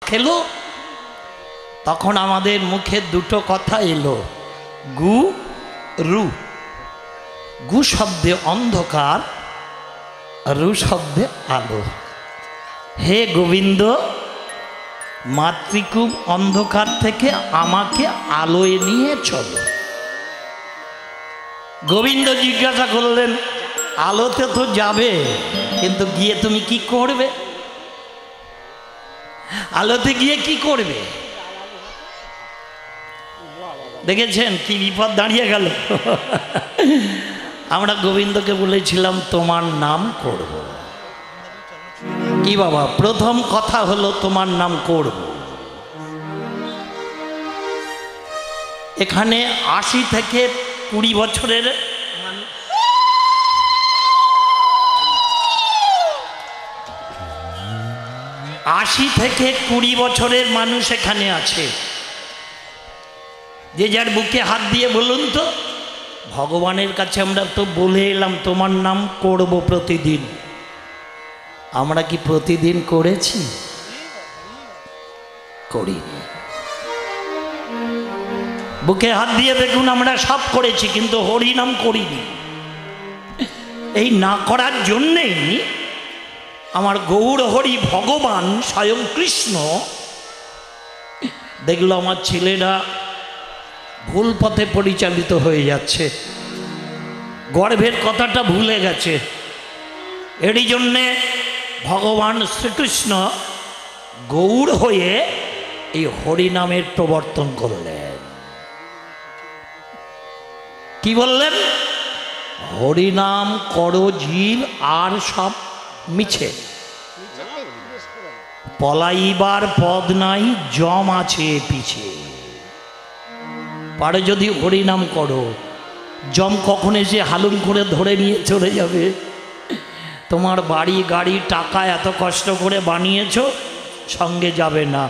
খেলো তখন আমাদের মুখে দুটো কথা এলো, গু রু। গু শব্দে অন্ধকার, রু শব্দে আলো। হে গোবিন্দ, মাতৃকূপ অন্ধকার থেকে আমাকে আলোয় নিয়ে চলো। গোবিন্দ জিজ্ঞাসা করলেন, আলোতে তো যাবে, কিন্তু গিয়ে তুমি কি করবে? আলোতে গিয়ে কি করবে? দেখেছেন কি বিপদ দাঁড়িয়ে গেল। আমরা গোবিন্দকে বলেছিলাম তোমার নাম করব। কি বাবা, প্রথম কথা হলো তোমার নাম করব। এখানে 80 থেকে 20 বছরের 80 থেকে 20 বছরের মানুষ এখানে আছে। যে যার বুকে হাত দিয়ে বলুন তো, ভগবানের কাছে আমরা তো বলে এলাম তোমার নাম করব প্রতিদিন। আমরা কি প্রতিদিন করেছি? করিনি। বুকে হাত দিয়ে দেখুন, আমরা সব করেছি, কিন্তু হরি নাম করিনি। এই না করার জন্যেই আমার গৌর হরি ভগবান স্বয়ং কৃষ্ণ দেখলো আমার ছেলেরা ভুল পথে পরিচালিত হয়ে যাচ্ছে, গর্ভের কথাটা ভুলে গেছে। এরই জন্যে ভগবান শ্রীকৃষ্ণ গৌর হয়ে এই হরিনামের প্রবর্তন করলেন। কি বললেন? হরিনাম করো জীব আর সব মিছে, পলাইবার পদ নাই জম আছে পিছে। পারে যদি হরিনাম করো, জম কখন এসে হালুম করে ধরে নিয়ে চলে যাবে। তোমার বাড়ি গাড়ি টাকা এত কষ্ট করে বানিয়েছ, সঙ্গে যাবে না,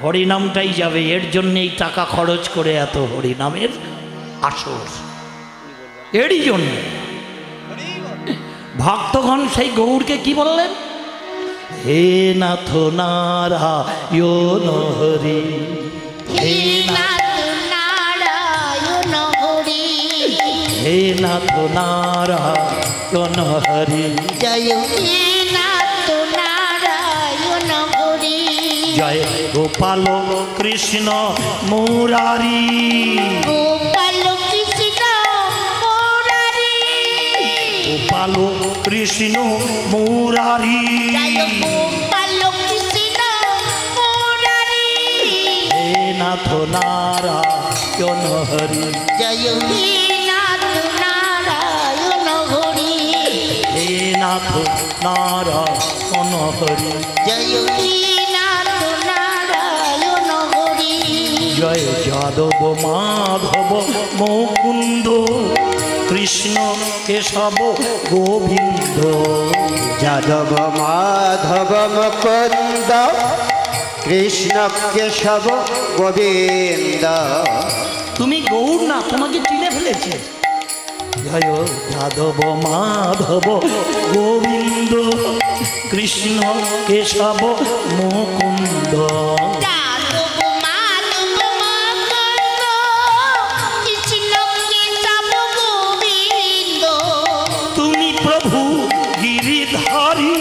হরিনামটাই যাবে। এর জন্য এই টাকা খরচ করে এত হরিনামের আসর। এরই জন্য ভক্তগণ সেই গৌরকে কি বললেন? হে নাথ নারায়ণ হরি, হে নাথ নারায়ণ হরি, হে নাথ নারায়ণ হরি, জয় হে নাথ নারায়ণ হরি, জয় গোপাল কৃষ্ণ মুরারি, গোপাল কৃষ্ণ মুরারি, গোপাল কৃষ্ণ মুরারি, গোপাল কৃষ্ণ মুরারি, হে নাথ নারায়ণ হরি, জয় হে নাথ নারায়ণ হরি, হে নাথ নারায়ণ হরি, জয় হে নাথ নারায়ণ হরি, জয় যাদব মাধব মুকুন্দ কৃষ্ণ কেশব গোবিন্দ, যাদব মাধব মুকুন্দ কৃষ্ণ কেশব গোবিন্দ। তুমি গৌর না, তোমাকে চিনে ফেলেছে। জয় যাদব মাধব গোবিন্দ কৃষ্ণ কেশব মুকুন্দ, তুমি প্রভু গিরিধারী,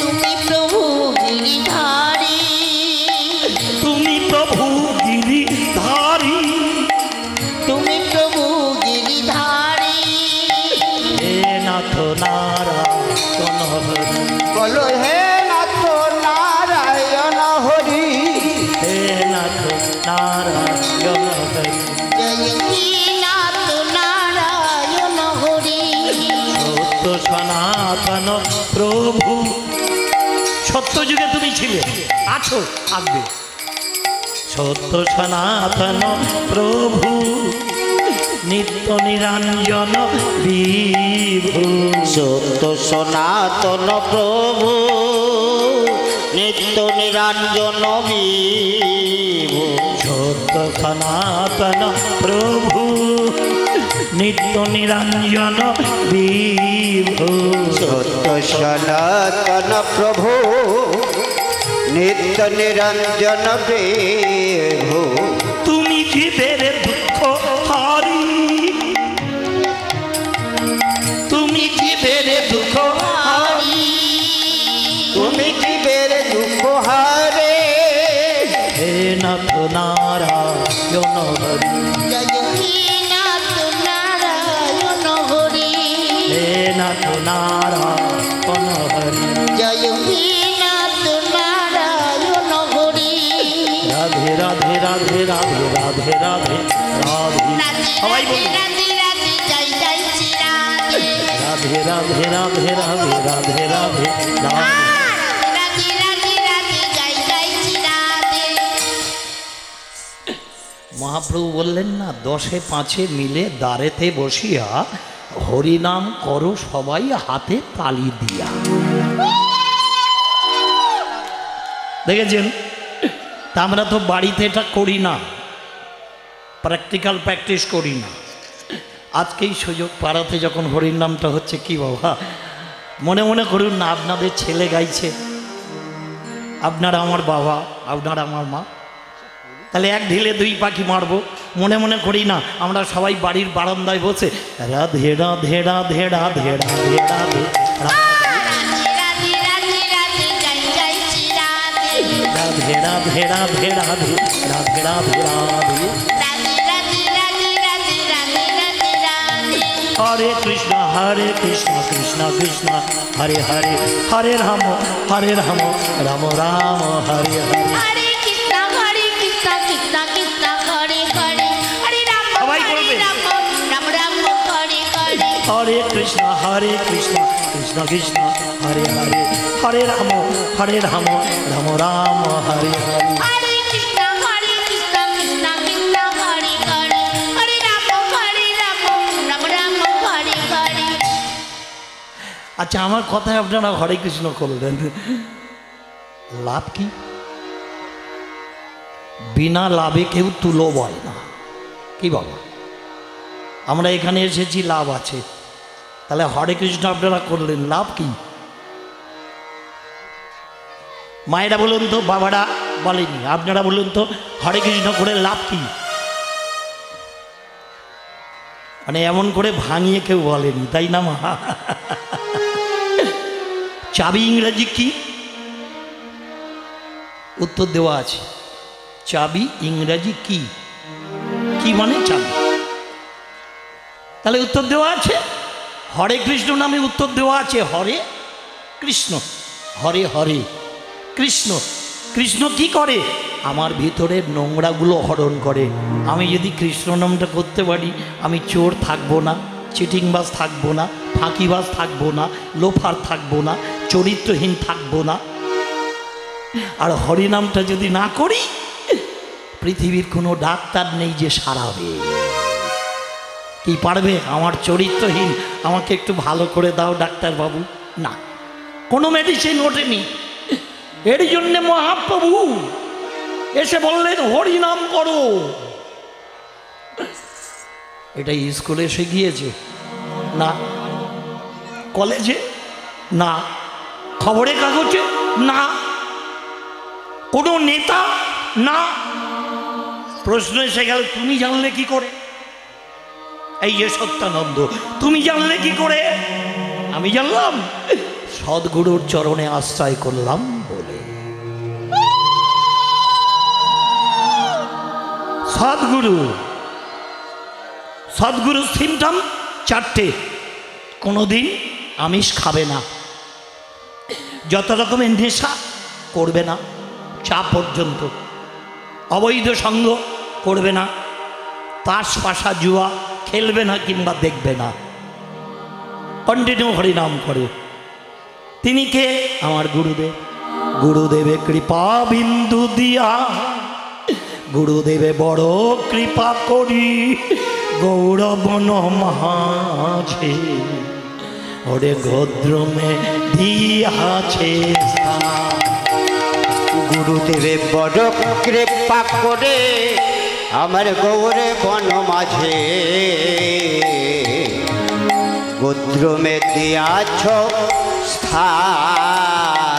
তুমি প্রভু গিরিধারী, তুমি প্রভু গিরিধারী, তুমি প্রভু গিরিধারী, হে নাথ নারায়ণ হরি, বলো হে নাথ নারায়ণ হরি, হে নাথ নারায়ণ হরি, জয় হে নাথ নারায়ণ হরি, সত্য সনাতন প্রভু। সত্য যুগে তুমি ছিলে, আছো, থাকবে। সত্য সনাতন প্রভু নিত্য নিরঞ্জন বিভু, সত্য সনাতন প্রভু নিত্য নিরঞ্জন বিভু, সত্য সনাতন প্রভু নিত্য নিরঞ্জন বিভু, সত্য সনাতন প্রভু নিত্য নিরঞ্জন বিভু তুমি জীবের দুঃখ হারি, তুমি জীবের দুঃখ হারি, তুমি জীবের দুঃখ হারে হে নাথ নারায়ণ হরি, জয় হে নাথ নারায়ণ হরি, হে নাথ নারায়ণ হরি, জয় হে নাথ নারায়ণ হরি। রাধে রাধে রাধে রাধে রাধে রাধে রাধে, সবাই বলুন রাধে রাধে জয় জয় শ্রী রাধে, রাধে রাধে রাধে রাধে রাধে রাধে রাধে। রাধে রাধে রাধে জয় জয় শ্রী রাধে। মহাপ্রভু বললেন না, 10 5 মিলে দ্বারেতে বসিয়া হরিনাম করো সবাই হাতে তালি দিয়া। দেখেছেন? তা আমরা তো বাড়িতে এটা করি না, প্র্যাকটিক্যাল প্র্যাকটিস করি না। আজকেই সুযোগ পাড়াতে যখন হরির নামটা হচ্ছে, কি বাবা মনে মনে করুন না, আপনাদের ছেলে গাইছে, আপনারা আমার বাবা, আপনারা আমার মা, তাহলে এক ঢিলে 2 পাখি মারবো। মনে মনে করি না আমরা সবাই বাড়ির বারান্দায় বসে রাধে রাধে রাধে রাধে রাধে রাধে রাধে রাধে রাধে জয় জয় শ্রী রাধে, রাধে রাধে রাধে রাধে রাধে রাধে রাধে। রাধে রাধে রাধে রাধে রাধে রাধে রাধে। হরে কৃষ্ণ কৃষ্ণ কৃষ্ণ হরে হরে, হরে রাম রাম রাম হরে হরে। হরে কৃষ্ণ কৃষ্ণ কৃষ্ণ হরে হরে, হরে রাম সবাই হরে বলবে। রাম রাম রাম হরে হরে। হরে কৃষ্ণ কৃষ্ণ কৃষ্ণ হরে হরে, হরে রাম রাম রাম হরে হরে। হরে কৃষ্ণ কৃষ্ণ কৃষ্ণ হরে হরে, হরে রাম রাম রাম হরে হরে। আচ্ছা, আমার কথায় আপনারা হরে কৃষ্ণ করলেন, লাভ কি? বিনা লাভে কেউ তুলো বয় না, কি বাবা? আমরা এখানে এসেছি লাভ আছে, তাহলে হরে কৃষ্ণ আপনারা করলেন, লাভ কি? মায়েরা বলুন তো, বাবারা বলেনি, আপনারা বলুন তো হরে কৃষ্ণ করে লাভ কি? মানে এমন করে ভাঙিয়ে কেউ বলেনি, তাই না মা? চাবি ইংরেজি কি? উত্তর দেওয়া আছে, চাবি ইংরেজি কি? কি মানে চাবি? তাহলে উত্তর দেওয়া আছে, হরে কৃষ্ণ নামে উত্তর দেওয়া আছে, হরে কৃষ্ণ, হরে হরে কৃষ্ণ। কৃষ্ণ কি করে? আমার ভিতরের নোংরাগুলো হরণ করে। আমি যদি কৃষ্ণ নামটা করতে পারি, আমি চোর থাকবো না, চিটিংবাজ থাকবো না, ফাঁকিবাজ থাকবো না, লোফার থাকবো না, চরিত্রহীন থাকবো না। আর হরিনামটা যদি না করি, পৃথিবীর কোনো ডাক্তার নেই যে সারাবে। কি পারবে? আমার চরিত্রহীন, আমাকে একটু ভালো করে দাও ডাক্তার বাবু, না, কোনো মেডিসিন ওঠেনি। এর জন্যে মহাপ্রভু এসে বললেন হরিনাম করো। এটা স্কুলে শিখিয়েছে না, কলেজে না, খবরের কাগজে না, কোনো নেতা না। প্রশ্ন এসে গেল, তুমি জানলে কি করে? এই যে সত্যানন্দ, তুমি জানলে কি করে? আমি জানলাম সদ্গুরুর চরণে আশ্রয় করলাম বলে। সদ্গুরু সিমটম 4টে। কোনোদিন আমিষ খাবে না, যত রকমের নেশা করবে না, চা পর্যন্ত, অবৈধ সঙ্গ করবে না, তাস পাশা জুয়া খেলবে না কিংবা দেখবে না, কন্টিনিউ হরিনাম করে। তিনি কে? আমার গুরুদেব। গুরুদেবে কৃপা বিন্দু দিয়া, গুরুদেবে বড় কৃপা করি, গৌরবন মাঝে ওরে গদ্রমে দিয়াছে। গুরুদেবে বড় কৃপা করে আমার গৌরে বন মাঝে গোত্রমে দিয়াছ স্থান।